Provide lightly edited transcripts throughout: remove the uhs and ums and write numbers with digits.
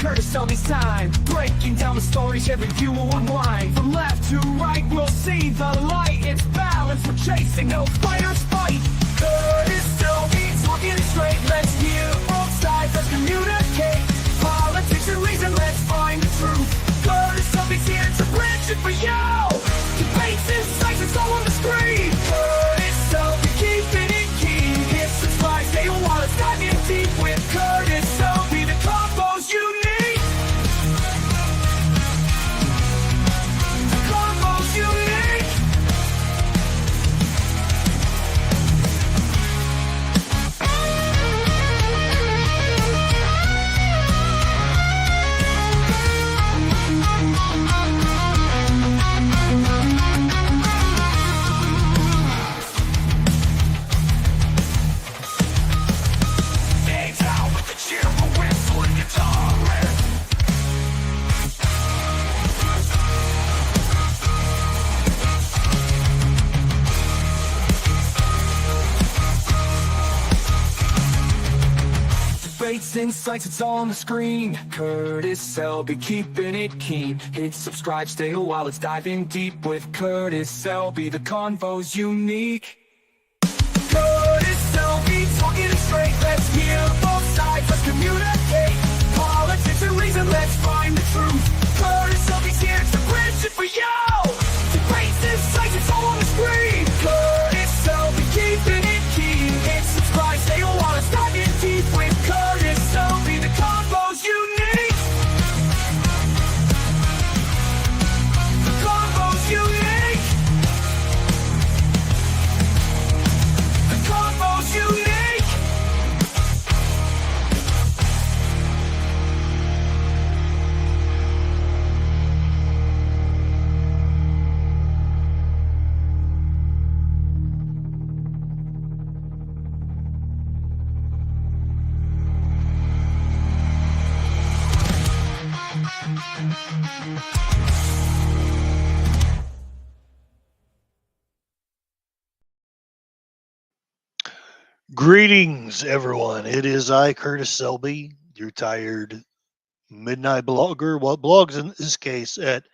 Curtis on his time, breaking down the stories every view will unwind. From left to right, we'll see the light. It's balance, we're chasing, no fighters fight. Curtis Selby, talking it straight. Let's hear both sides, let's communicate. Politics and reason, let's find the truth. Curtis Selby's here to bridge it for you. Debates, insights, it's all on the screen. Curtis Selby, keeping it keen. Hit subscribe, stay a while, let's dive in deep with Curtis Selby. The combos you need. The combos you need. Debates, insights, it's on the screen. Curtis Selby, keeping it keen. Hit subscribe, stay a while, let's dive in deep with Curtis Selby. The convo's unique. Curtis Selby, talking it straight. Let's hear both sides, let's communicate. Politics and reason, let's find the truth. Curtis Selby's here to bridge it for you. Debates, insights, it's all on the screen. Curtis Selby, keeping it keen. Hit subscribe, stay a while, let's dive in deep with Curtis Selby. The combos you need. The combos you need. The combos you need. Greetings, everyone. It is I, Curtis Selby, your tired midnight blogger. What blogs in this case at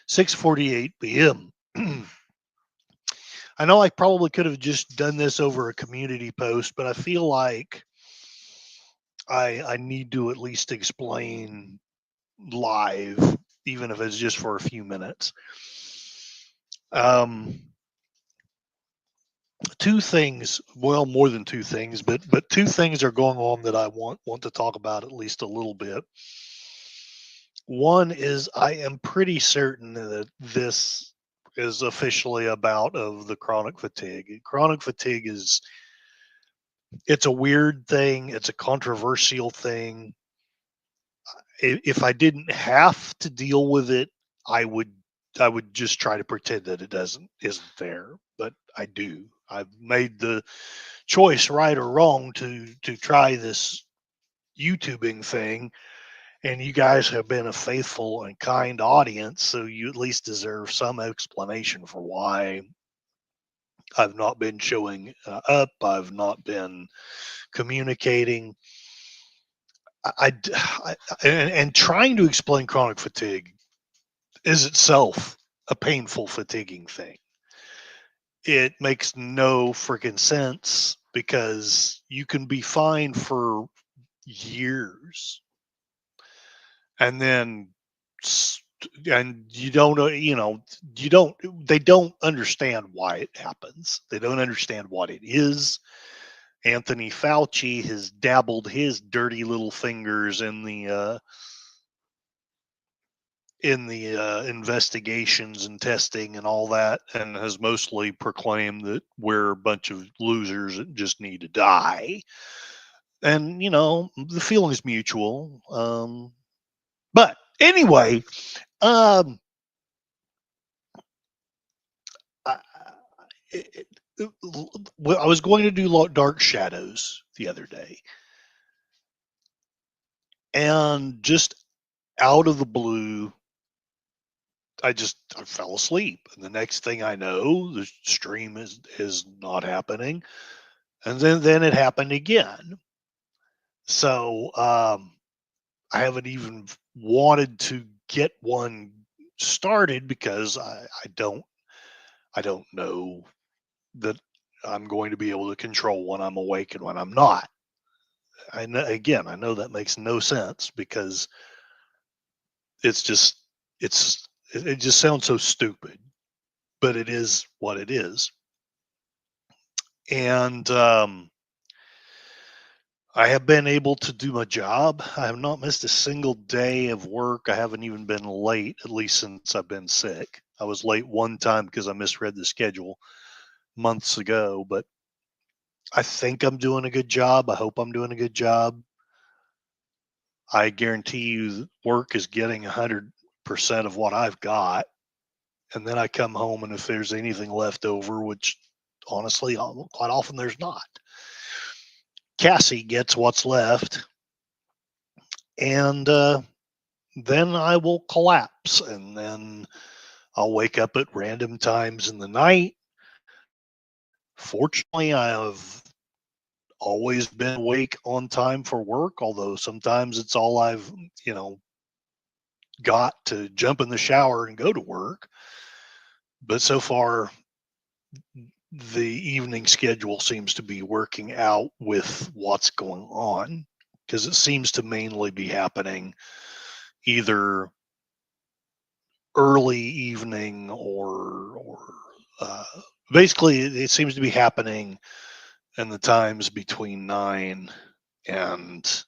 6:48 p.m. I know I probably could have just done this over a community post, but I feel like I need to at least explain live, even if it's just for a few minutes. Two things, well, more than two things, but two things are going on that I want to talk about at least a little bit. One is I am pretty certain that this is officially a bout of the chronic fatigue. Chronic fatigue it's a weird thing. It's a controversial thing. If I didn't have to deal with it, I would just try to pretend that it isn't there, but I do. I've made the choice, right or wrong, to try this YouTubing thing, and you guys have been a faithful and kind audience, so you at least deserve some explanation for why I've not been showing up. I've not been communicating. And trying to explain chronic fatigue is itself a painful, fatiguing thing. It makes no freaking sense because you can be fine for years and then you don't they don't understand why it happens. They don't understand what it is. Anthony Fauci has dabbled his dirty little fingers in the investigations and testing and all that, and has mostly proclaimed that we're a bunch of losers that just need to die. And, the feeling's mutual. But anyway, I was going to do Dark Shadows the other day, and just out of the blue, I fell asleep, and the next thing I know, the stream is not happening, and then it happened again. So I haven't even wanted to get one started because I don't know that I'm going to be able to control when I'm awake and when I'm not. I know, again, I know that makes no sense because it's just it just sounds so stupid, but it is what it is. And I have been able to do my job. I have not missed a single day of work. I haven't even been late, at least since I've been sick. I was late one time because I misread the schedule months ago, but I think I'm doing a good job. I hope I'm doing a good job. I guarantee you that work is getting 100% of what I've got. And then I come home, and if there's anything left over, which honestly, quite often there's not, Cassie gets what's left. And then I will collapse, and then I'll wake up at random times in the night. Fortunately, I have always been awake on time for work, although sometimes it's all I've, you know, got to jump in the shower and go to work. But so far, the evening schedule seems to be working out with what's going on because it seems to mainly be happening either early evening or uh, basically it seems to be happening in the times between 9 and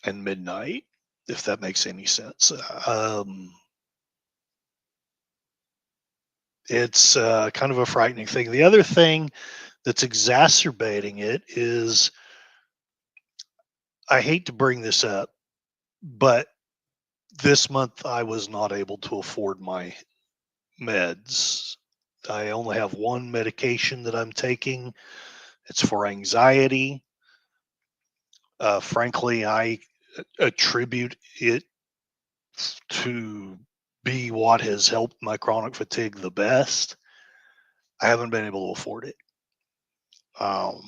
and midnight, if that makes any sense. It's kind of a frightening thing. The other thing that's exacerbating it is, I hate to bring this up, but this month I was not able to afford my meds. I only have one medication that I'm taking. It's for anxiety. Frankly, I attribute it to be what has helped my chronic fatigue the best. I haven't been able to afford it. Um,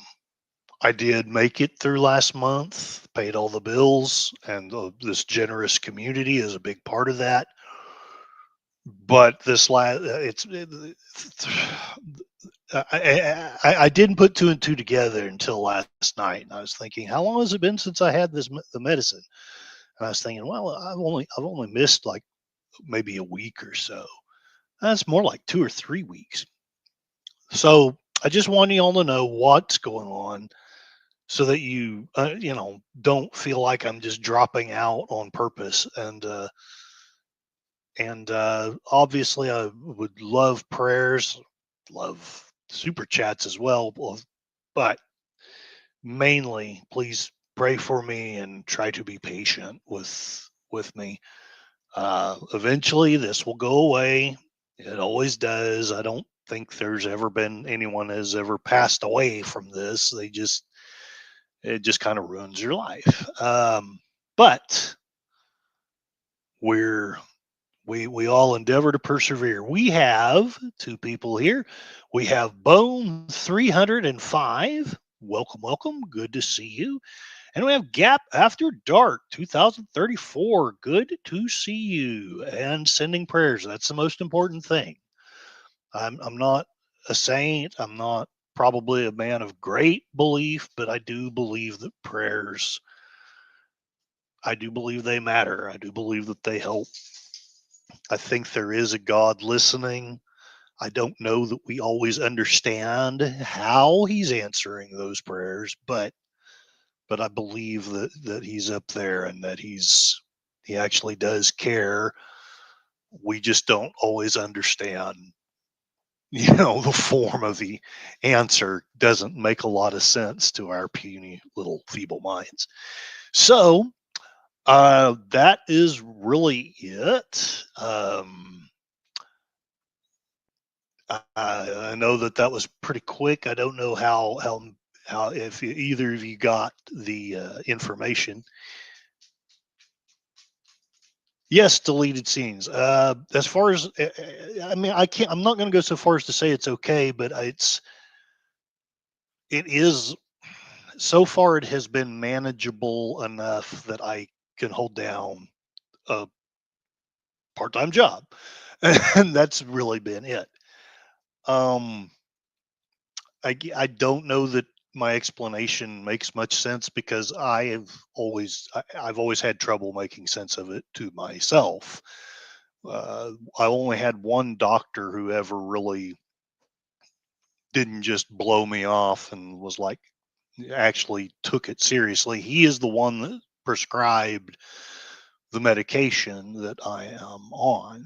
I did make it through last month, paid all the bills, and this generous community is a big part of that. But this last, I didn't put two and two together until last night, and I was thinking, how long has it been since I had the medicine? And I was thinking, well, I've only missed like maybe a week or so. That's more like 2 or 3 weeks. So I just want y'all to know what's going on, so that you know, don't feel like I'm just dropping out on purpose. And obviously, I would love prayers, love super chats as well. But mainly, please pray for me and try to be patient with me. Eventually, this will go away. It always does. I don't think there's ever been anyone has ever passed away from this. It just kind of ruins your life. But we're we all endeavor to persevere. We have two people here. We have Bone 305. Welcome, welcome. Good to see you. And we have Gap After Dark 2034. Good to see you. And sending prayers. That's the most important thing. I'm not a saint. I'm not probably a man of great belief, but I do believe that prayers, I do believe they matter. I do believe that they help. I think there is a God listening. I don't know that we always understand how he's answering those prayers, but I believe that he's up there and that he actually does care. We just don't always understand. You know, the form of the answer doesn't make a lot of sense to our puny little feeble minds. So that is really it. I know that was pretty quick. I don't know how if either of you got the information. Yes, deleted scenes. As far as I mean, I can't. I'm not going to go so far as to say it's okay, but it is so far it has been manageable enough that I can hold down a part-time job, and that's really been it. Um, I don't know that my explanation makes much sense because I've always had trouble making sense of it to myself. I only had one doctor who ever really didn't just blow me off and was like actually took it seriously. He is the one that prescribed the medication that I am on,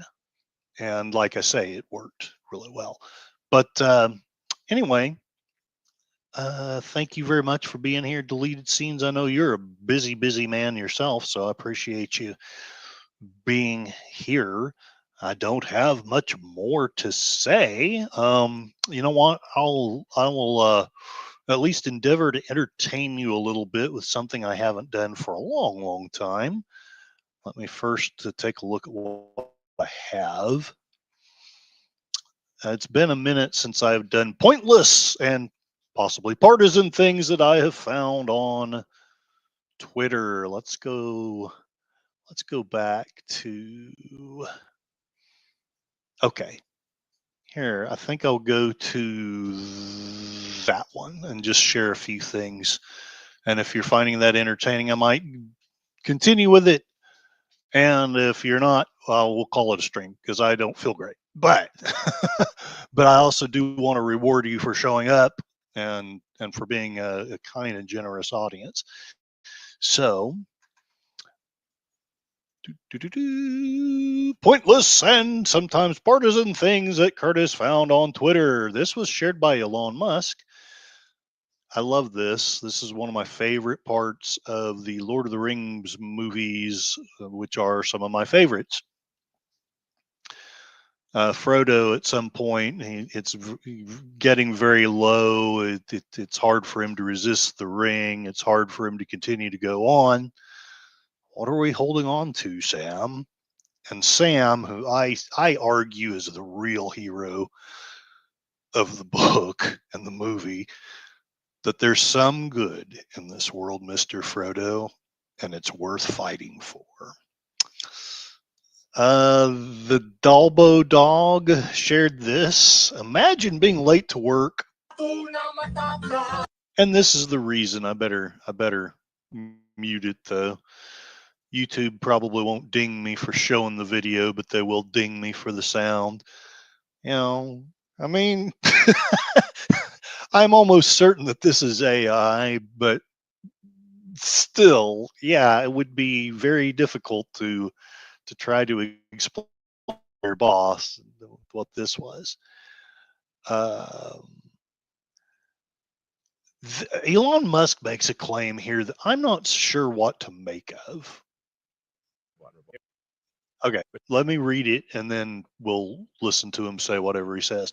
and like I say, it worked really well. But anyway, thank you very much for being here. Deleted Scenes. I know you're a busy man yourself, so I appreciate you being here. I don't have much more to say. You know what? I will at least endeavor to entertain you a little bit with something I haven't done for a long time. Let me first take a look at what I have. It's been a minute since I've done pointless and possibly partisan things that I have found on Twitter. Let's go back to, okay. Here, I think I'll go to that one and just share a few things. And if you're finding that entertaining, I might continue with it. And if you're not, well, we'll call it a stream because I don't feel great. But but I also do want to reward you for showing up and for being a kind and generous audience. So pointless and sometimes partisan things that Curtis found on Twitter. This was shared by Elon Musk. I love this. This is one of my favorite parts of the Lord of the Rings movies, which are some of my favorites. Frodo, at some point, it's getting very low. It's hard for him to resist the ring. It's hard for him to continue to go on. What are we holding on to, Sam? And Sam, who I argue is the real hero of the book and the movie, that there's some good in this world, Mr. Frodo, and it's worth fighting for. The Dalbo dog shared this. Imagine being late to work. And this is the reason I better mute it though. YouTube probably won't ding me for showing the video, but they will ding me for the sound. You know, I mean, I'm almost certain that this is AI, but still, yeah, it would be very difficult to try to explain to your boss what this was. Elon Musk makes a claim here that I'm not sure what to make of. Okay, let me read it and then we'll listen to him say whatever he says.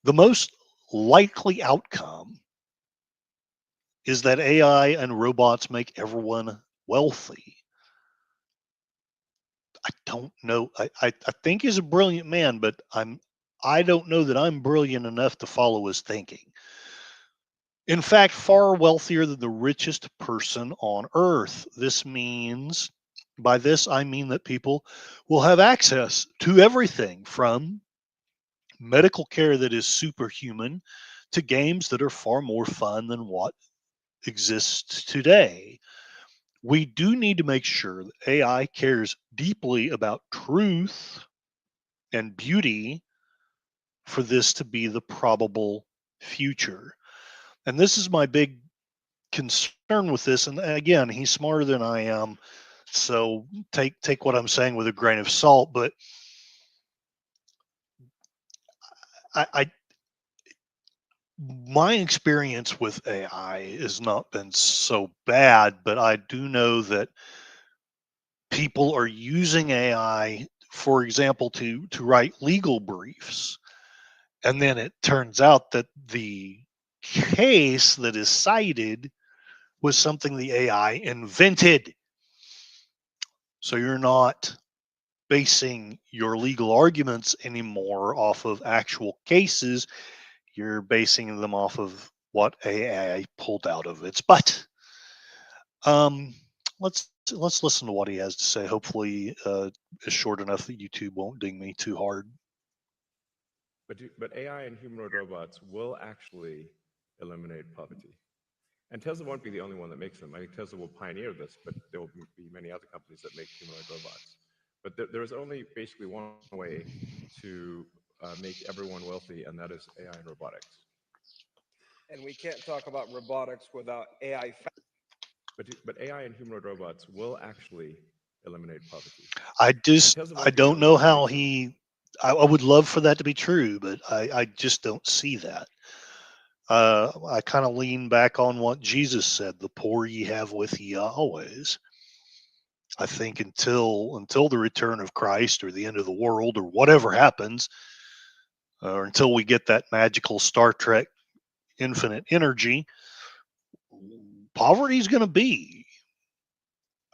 The most likely outcome is that AI and robots make everyone wealthy. I don't know. I think he's a brilliant man, but I don't know that I'm brilliant enough to follow his thinking. In fact, far wealthier than the richest person on earth. By this, I mean that people will have access to everything from medical care that is superhuman to games that are far more fun than what exists today. We do need to make sure that AI cares deeply about truth and beauty for this to be the probable future. And this is my big concern with this. And again, he's smarter than I am, so take what I'm saying with a grain of salt. But I my experience with AI has not been so bad, but I do know that people are using AI, for example, to write legal briefs. And then it turns out that the case that is cited was something the AI invented. So you're not basing your legal arguments anymore off of actual cases. You're basing them off of what AI pulled out of its butt. Um, let's listen to what he has to say. Hopefully, it's short enough that YouTube won't ding me too hard. But AI and humanoid robots will actually eliminate poverty. And Tesla won't be the only one that makes them. I think Tesla will pioneer this, but there will be many other companies that make humanoid robots. But there is only basically one way to make everyone wealthy, and that is AI and robotics. And we can't talk about robotics without AI. But AI and humanoid robots will actually eliminate poverty. I And just Tesla I won't be the don't only know one that how makes them. he. I would love for that to be true, but I just don't see that. I kind of lean back on what Jesus said: "The poor ye have with ye always." I think until the return of Christ or the end of the world or whatever happens, or until we get that magical Star Trek infinite energy, poverty's going to be.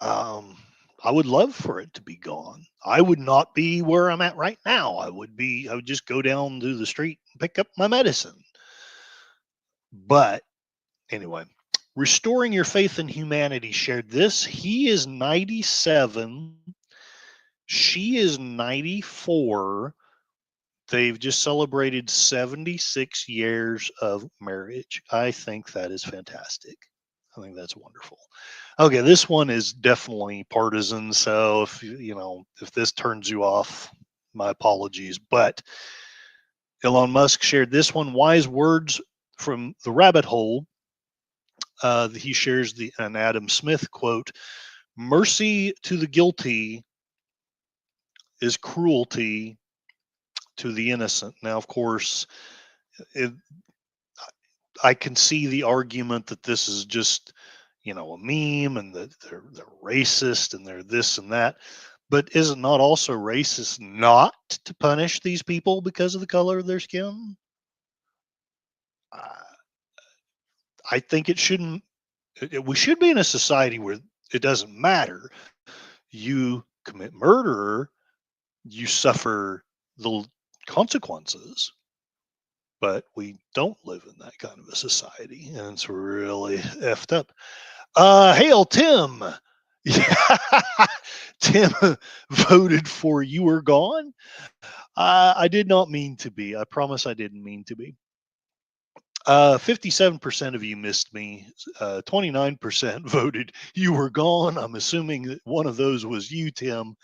Um, I would love for it to be gone. I would not be where I'm at right now. I would just go down to the street and pick up my medicine. But anyway, restoring your faith in humanity shared this. He is 97. She is 94. They've just celebrated 76 years of marriage. I think that is fantastic. I think that's wonderful. Okay, this one is definitely partisan. So if this turns you off, my apologies. But Elon Musk shared this one: wise words from the rabbit hole. He shares an Adam Smith quote: "Mercy to the guilty is cruelty to the innocent." Now, of course, it, I can see the argument that this is just, a meme and that they're racist and they're this and that. But is it not also racist not to punish these people because of the color of their skin? Uh, I think it shouldn't. We should be in a society where it doesn't matter. You commit murder, you suffer the consequences. But we don't live in that kind of a society, and it's really effed up. Hail, Tim. Yeah, Tim voted for "You Were Gone." I did not mean to be. I promise I didn't mean to be. 57% of you missed me. 29% voted "You Were Gone." I'm assuming that one of those was you, Tim.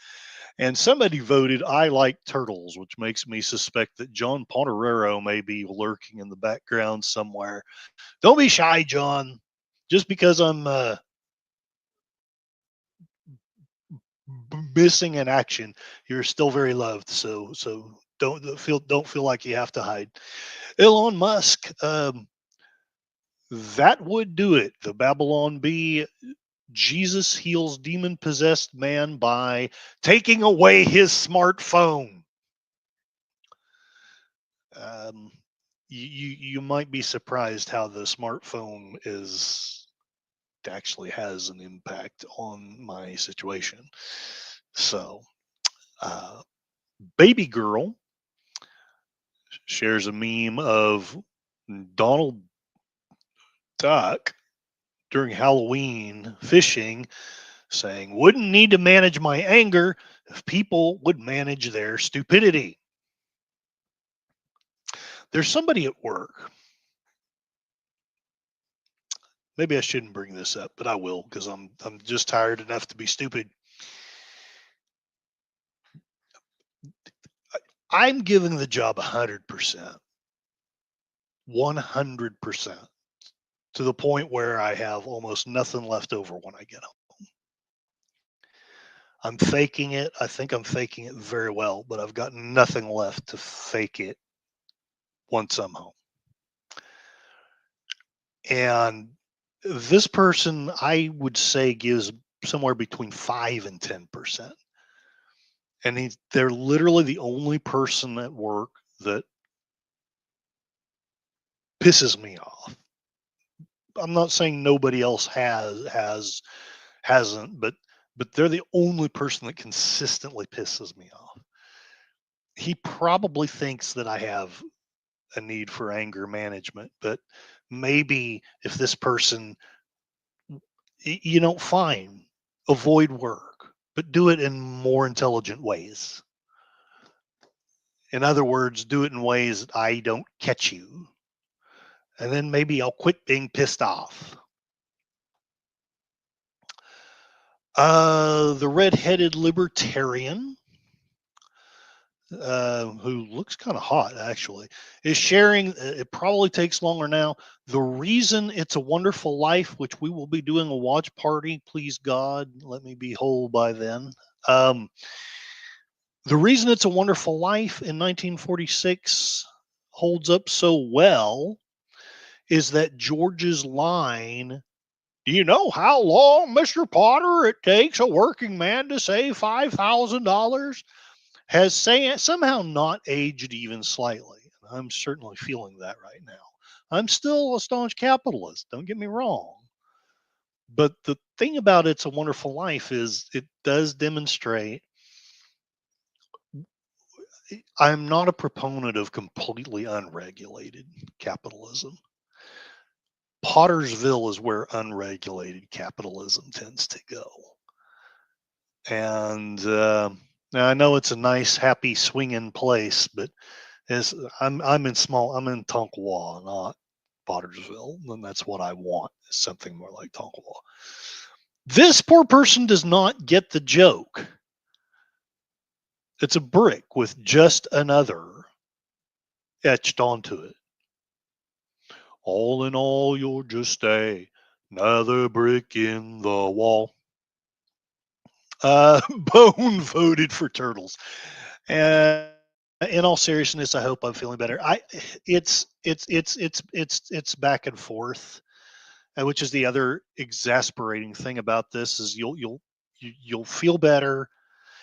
And somebody voted "I like turtles," which makes me suspect that John Ponterero may be lurking in the background somewhere. Don't be shy, John. Just because I'm missing in action, you're still very loved. So don't feel like you have to hide. Elon Musk, that would do it. The Babylon Bee. Jesus heals demon possessed man by taking away his smartphone. Um, you might be surprised how the smartphone is actually has an impact on my situation. So, uh, baby girl shares a meme of Donald Duck during Halloween fishing, saying, "Wouldn't need to manage my anger if people would manage their stupidity." There's somebody at work. Maybe I shouldn't bring this up, but I will because I'm just tired enough to be stupid. I'm giving the job 100%, 100%, to the point where I have almost nothing left over when I get home. I'm faking it. I think I'm faking it very well, but I've got nothing left to fake it once I'm home. And this person, I would say, gives somewhere between 5 and 10%. And they're literally the only person at work that pisses me off. I'm not saying nobody else hasn't, but they're the only person that consistently pisses me off. He probably thinks that I have a need for anger management. But maybe if this person, fine, avoid work, but do it in more intelligent ways. In other words, do it in ways that I don't catch you. And then maybe I'll quit being pissed off. The red-headed libertarian, who looks kind of hot actually, is sharing. It probably takes longer now. The reason It's a Wonderful Life, which we will be doing a watch party. Please God, let me be whole by then. The reason It's a Wonderful Life in 1946 holds up so well is that George's line, "Do you know how long, Mr. Potter, it takes a working man to save $5,000?" has somehow not aged even slightly. And I'm certainly feeling that right now. I'm still a staunch capitalist, don't get me wrong. But the thing about It's a Wonderful Life is it does demonstrate I'm not a proponent of completely unregulated capitalism. Pottersville is where unregulated capitalism tends to go. And now I know it's a nice, happy, swinging place, but I'm in Tonkawa, not Pottersville, and that's what I want. Is something more like Tonkawa. This poor person does not get the joke. It's a brick with just another etched onto it. All in all, you're just another brick in the wall. Bone voted for Turtles. In all seriousness, I hope I'm feeling better. It's back and forth, which is the other exasperating thing about this is you'll feel better.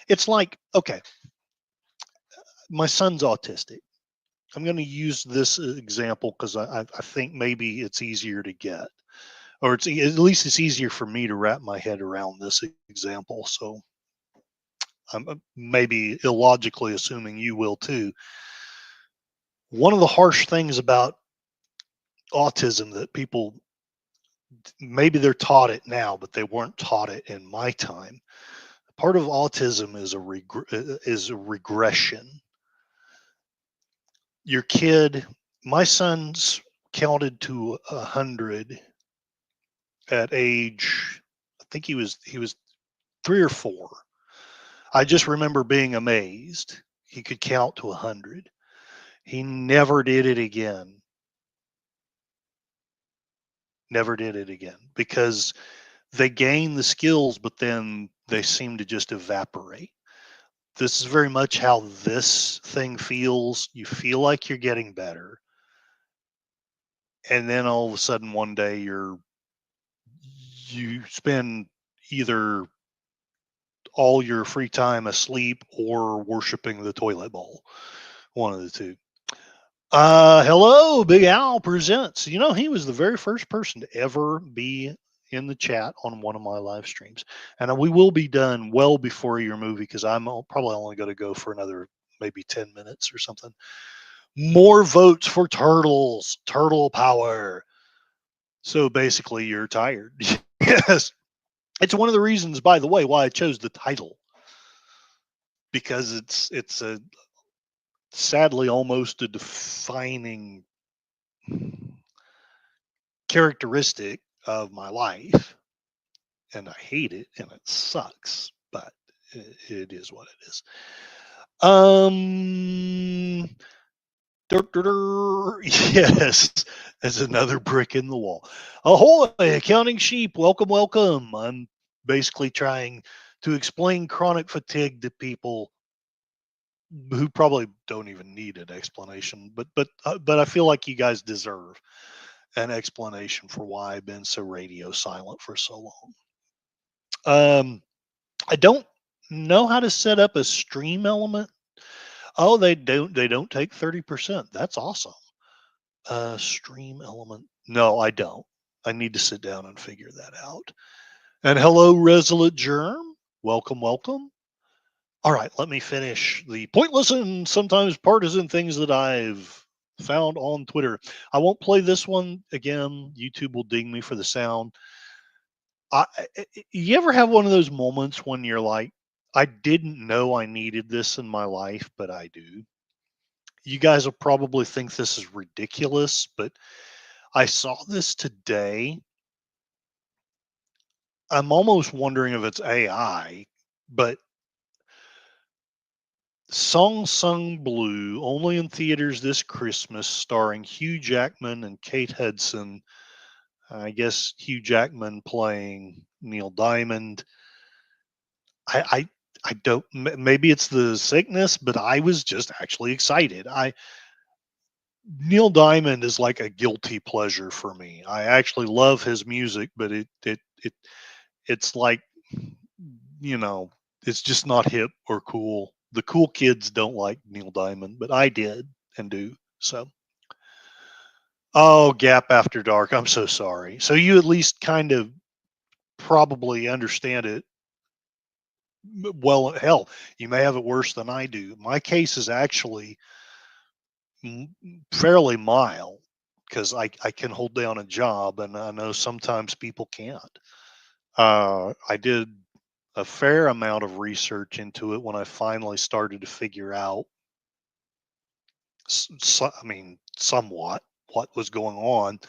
It's like, okay, my son's autistic. I'm going to use this example because I think maybe it's easier to get, or at least it's easier for me to wrap my head around this example. So I'm maybe illogically assuming you will too. One of the harsh things about autism that people, maybe they're taught it now, but they weren't taught it in my time. Part of autism is a regression. Your kid, my son's counted to 100 at age, I think he was 3 or 4. I just remember being amazed. He could count to 100. He never did it again. Never did it again because they gain the skills, but then they seem to just evaporate. This is very much how this thing feels. You feel like you're getting better. And then all of a sudden one day you spend either all your free time asleep or worshiping the toilet bowl. One of the two. Hello, Big Al Presents. He was the very first person to ever be in the chat on one of my live streams. And we will be done well before your movie because I'm probably only going to go for another maybe 10 minutes or something. More votes for Turtles. Turtle power. So basically, you're tired. Yes. It's one of the reasons, by the way, why I chose the title. Because it's a sadly almost a defining characteristic of my life, and I hate it and it sucks, but it is what it is. Yes, as another brick in the wall. Ahoy, accounting sheep, welcome. I'm basically trying to explain chronic fatigue to people who probably don't even need an explanation, but I feel like you guys deserve an explanation for why I've been so radio silent for so long. I don't know how to set up a stream element. Oh, they don't take 30%. That's awesome. Stream element. No, I don't. I need to sit down and figure that out. And hello, Resolute Germ. Welcome. All right, let me finish the pointless and sometimes partisan things that I've found on Twitter. I won't play this one again. YouTube will ding me for the sound. You ever have one of those moments when you're like, I didn't know I needed this in my life, but I do. You guys will probably think this is ridiculous, but I saw this today. I'm almost wondering if it's AI, but Song Sung Blue, only in theaters this Christmas, starring Hugh Jackman and Kate Hudson. I guess Hugh Jackman playing Neil Diamond. I don't. Maybe it's the sickness, but I was just actually excited. Neil Diamond is like a guilty pleasure for me. I actually love his music, but it's like, you know, it's just not hip or cool. The cool kids don't like Neil Diamond, but I did and do. So, oh, Gap After Dark. I'm so sorry. So you at least kind of probably understand it. Well, hell, you may have it worse than I do. My case is actually fairly mild because I can hold down a job, and I know sometimes people can't. I did a fair amount of research into it when I finally started to figure out, I mean, somewhat what was going on.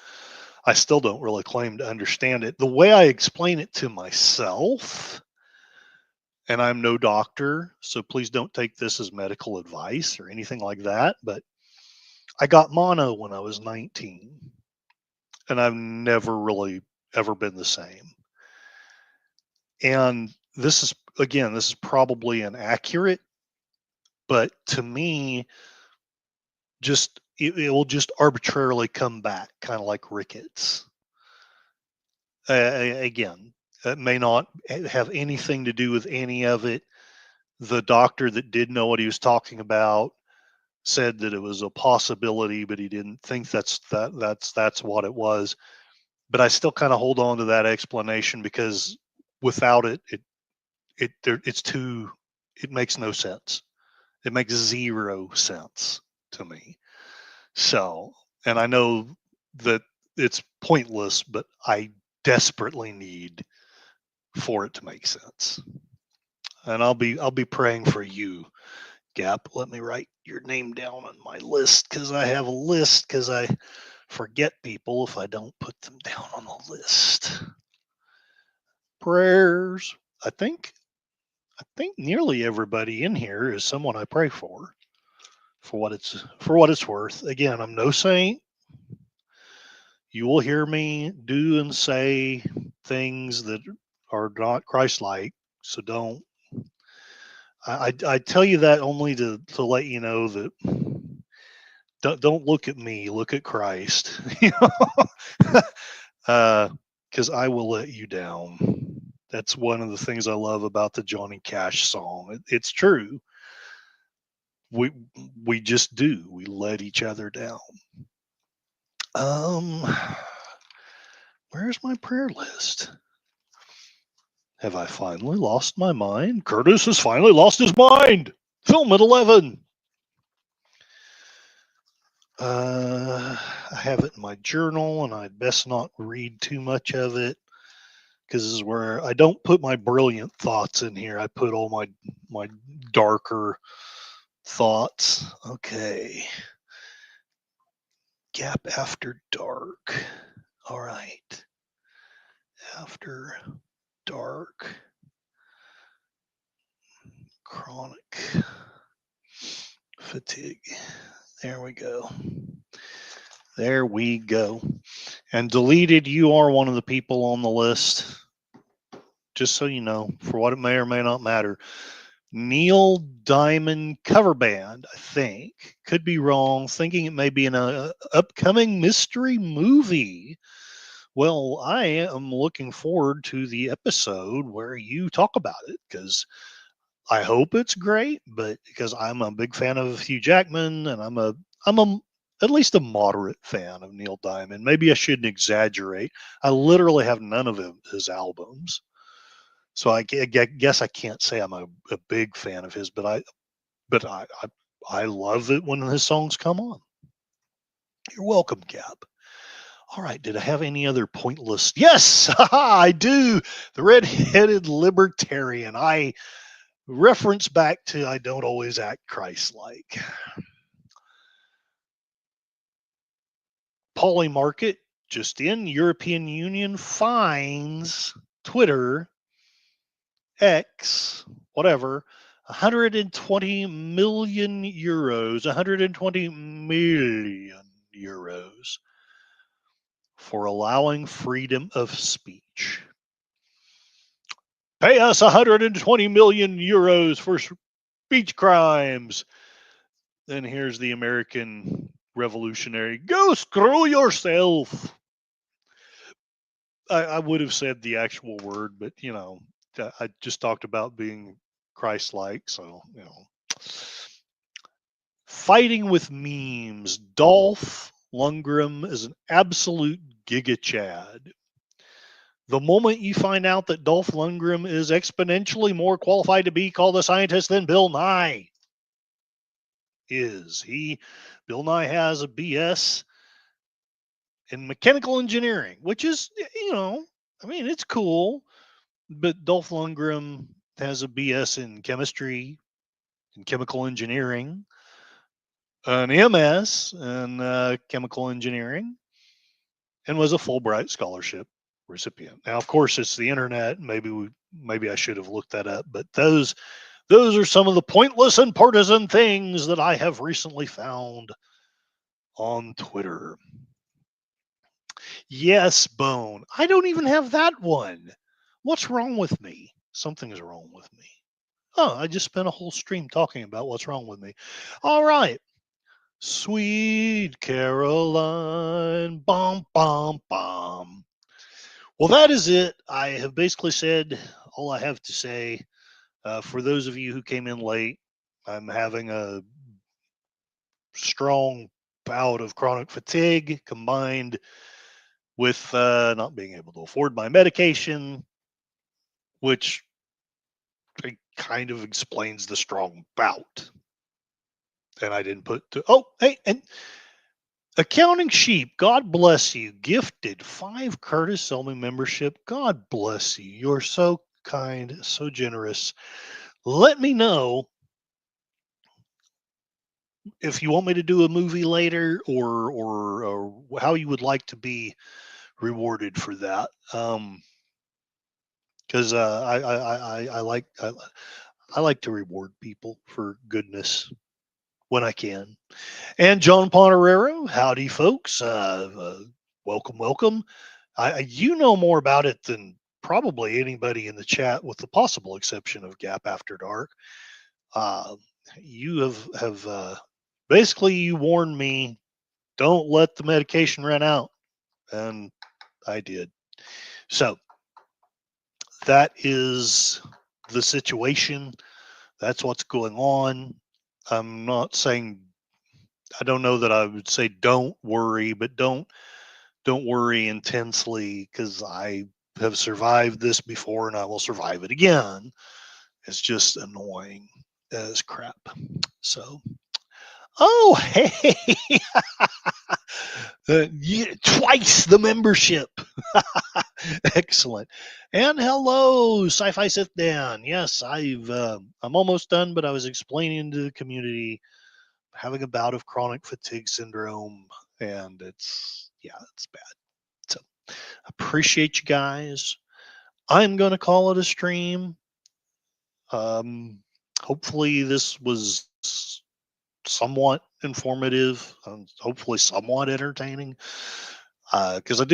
I still don't really claim to understand it. The way I explain it to myself, and I'm no doctor, so please don't take this as medical advice or anything like that, but I got mono when I was 19, and I've never really ever been the same. And this is probably inaccurate, but to me, just it will just arbitrarily come back, kind of like rickets. Again, it may not have anything to do with any of it. The doctor that did know what he was talking about said that it was a possibility, but he didn't think that's what it was. But I still kind of hold on to that explanation because without it's too, it makes no sense. It makes zero sense to me. So, and I know that it's pointless, but I desperately need for it to make sense. And I'll be praying for you, Gap. Let me write your name down on my list because I have a list because I forget people if I don't put them down on the list. Prayers. I think nearly everybody in here is someone I pray for what it's worth. Again, I'm no saint. You will hear me do and say things that are not Christ-like. So don't. I tell you that only to let you know that don't look at me. Look at Christ. Because I will let you down. That's one of the things I love about the Johnny Cash song. It's true. We we just do. We let each other down. Um, where's my prayer list? Have I finally lost my mind? Curtis has finally lost his mind. Film at 11. I have it in my journal, and I'd best not read too much of it because this is where I don't put my brilliant thoughts in here. I put all my darker thoughts. Okay. Gap After Dark. All right. After Dark. Chronic fatigue. There we go. There we go. And deleted, you are one of the people on the list. Just so you know, for what it may or may not matter. Neil Diamond cover band, I think. Could be wrong. Thinking it may be in a upcoming mystery movie. Well, I am looking forward to the episode where you talk about it because I hope it's great, but because I'm a big fan of Hugh Jackman and I'm at least a moderate fan of Neil Diamond. Maybe I shouldn't exaggerate. I literally have none of his albums. So I guess I can't say I'm a big fan of his, but I love it when his songs come on. You're welcome, Gap. All right, did I have any other pointless? Yes, I do. The red-headed libertarian. I reference back to I don't always act Christ-like. Polymarket, just in, European Union fines Twitter, X, whatever, 120 million euros, 120 million euros for allowing freedom of speech. Pay us 120 million euros for speech crimes. Then here's the American revolutionary. Go screw yourself. I would have said the actual word, but you know, I just talked about being Christ-like, so you know. Fighting with memes. Dolph Lundgren is an absolute giga chad. The moment you find out that Dolph Lundgren is exponentially more qualified to be called a scientist than Bill Nye is, Bill Nye has a BS in mechanical engineering, which is, you know, I mean, it's cool, but Dolph Lundgren has a BS in chemistry and chemical engineering, an MS in chemical engineering, and was a Fulbright scholarship recipient. Now, of course, it's the internet. Maybe I should have looked that up, but those are some of the pointless and partisan things that I have recently found on Twitter. Yes, Bone. I don't even have that one. What's wrong with me? Something is wrong with me. Oh, I just spent a whole stream talking about what's wrong with me. All right. Sweet Caroline. Bum, bum, bum. Well, that is it. I have basically said all I have to say. For those of you who came in late, I'm having a strong bout of chronic fatigue combined with not being able to afford my medication, which kind of explains the strong bout. And I didn't put to, oh, hey, and Accounting Sheep, God bless you. Gifted 5 Curtis Selmy membership. God bless you. You're so kind, so generous. Let me know if you want me to do a movie later or how you would like to be rewarded for that. Because I like to reward people for goodness when I can. And John Ponterero, howdy, folks. Welcome, welcome. You know more about it than probably anybody in the chat, with the possible exception of Gap After Dark. You have basically you warned me, don't let the medication run out, and I did. So that is the situation. That's what's going on. I'm not saying, I don't know that I would say don't worry, but don't worry intensely, because I have survived this before and I will survive it again. It's just annoying as crap. So, oh, hey, yeah, twice the membership. Excellent. And hello, Sci-Fi Sit Down. Yes, I'm almost done, but I was explaining to the community having a bout of chronic fatigue syndrome, and it's bad. So appreciate you guys. I'm going to call it a stream. Hopefully this was somewhat informative, hopefully somewhat entertaining. Because I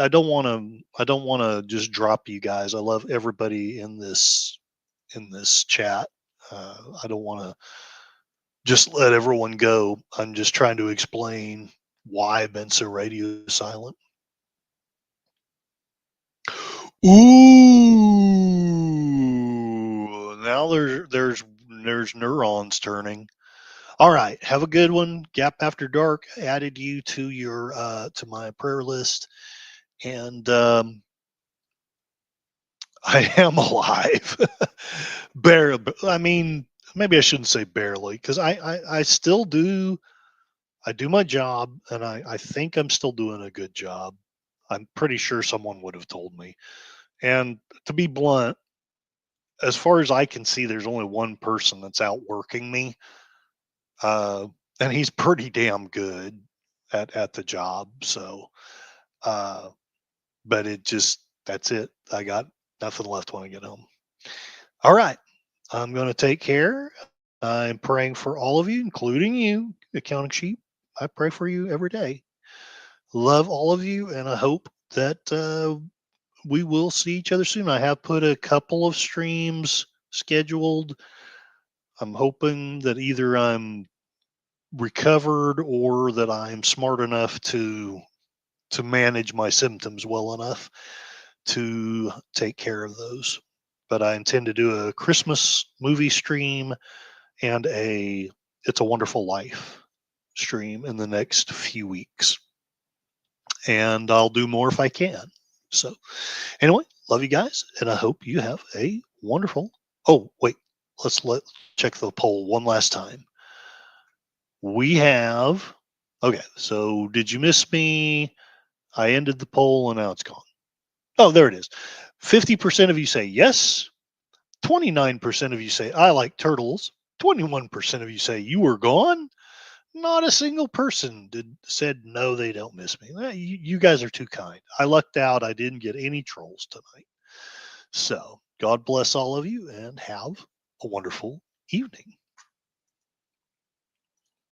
don't want to just drop you guys. I love everybody in this chat. I don't want to just let everyone go. I'm just trying to explain why I've been so radio silent. Ooh, now there's neurons turning. All right, have a good one. Gap After Dark added you to your to my prayer list, and I am alive. Barely. I mean, maybe I shouldn't say barely, because I still do I do my job, and I think I'm still doing a good job. I'm pretty sure someone would have told me. And to be blunt, as far as I can see, there's only one person that's outworking me, uh, and he's pretty damn good at the job. So, uh, but it just that's it. I got nothing left when I get home. All right, I'm going to take care. I'm praying for all of you, including you, accounting sheep. I pray for you every day. Love all of you, and I hope that we will see each other soon. I have put a couple of streams scheduled. I'm hoping that either I'm recovered or that I'm smart enough to manage my symptoms well enough to take care of those. But I intend to do a Christmas movie stream and a It's a Wonderful Life stream in the next few weeks. And I'll do more if I can. So, anyway, love you guys, and I hope you have a wonderful. Oh, wait, let's check the poll one last time. We have. Okay, so did you miss me? I ended the poll and now it's gone. Oh, there it is. 50% of you say yes. 29% of you say I like turtles. 21% of you say you were gone. Not a single person said no, they don't miss me. You guys are too kind. I lucked out. I didn't get any trolls tonight. So God bless all of you and have a wonderful evening.